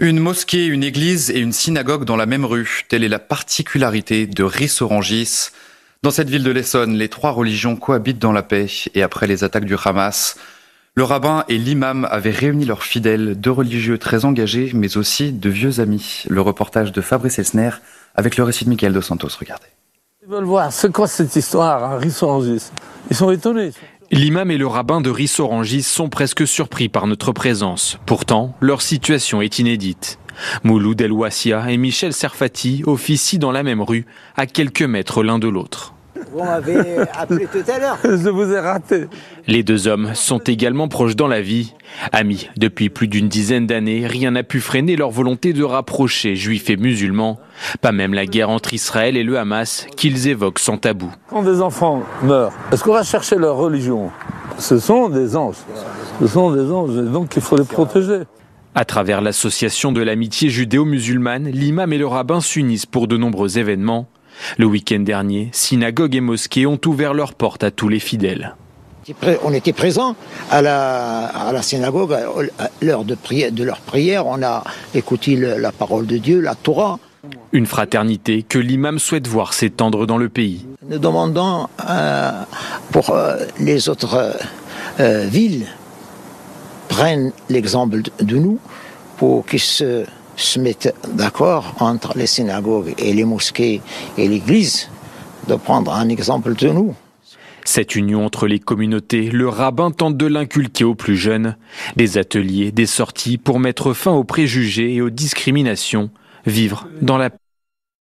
Une mosquée, une église et une synagogue dans la même rue, telle est la particularité de Ris-Orangis. Dans cette ville de l'Essonne, les trois religions cohabitent dans la paix et après les attaques du Hamas, le rabbin et l'imam avaient réuni leurs fidèles, deux religieux très engagés, mais aussi de vieux amis. Le reportage de Fabrice Elsner avec le récit de Michael Dos Santos, regardez. Ils veulent voir, c'est quoi cette histoire à Ris-Orangis? Ils sont étonnés. L'imam et le rabbin de Ris-Orangis sont presque surpris par notre présence. Pourtant, leur situation est inédite. Mouloud El Wassia et Michel Serfati officient dans la même rue, à quelques mètres l'un de l'autre. Vous m'avez appelé tout à l'heure. Je vous ai raté. Les deux hommes sont également proches dans la vie. Amis depuis plus d'une dizaine d'années, rien n'a pu freiner leur volonté de rapprocher juifs et musulmans. Pas même la guerre entre Israël et le Hamas, qu'ils évoquent sans tabou. Quand des enfants meurent, est-ce qu'on va chercher leur religion? Ce sont des anges. Ce sont des anges, et donc il faut les protéger. À travers l'association de l'amitié judéo-musulmane, l'imam et le rabbin s'unissent pour de nombreux événements. Le week-end dernier, synagogues et mosquées ont ouvert leurs portes à tous les fidèles. On était présents à la synagogue, à l'heure de leur prière. On a écouté la parole de Dieu, la Torah. Une fraternité que l'imam souhaite voir s'étendre dans le pays. Nous demandons pour les autres villes prennent l'exemple de nous pour qu'ils se mettent d'accord entre les synagogues et les mosquées et l'église, de prendre un exemple de nous. Cette union entre les communautés, le rabbin tente de l'inculquer aux plus jeunes. Des ateliers, des sorties pour mettre fin aux préjugés et aux discriminations, vivre dans la paix.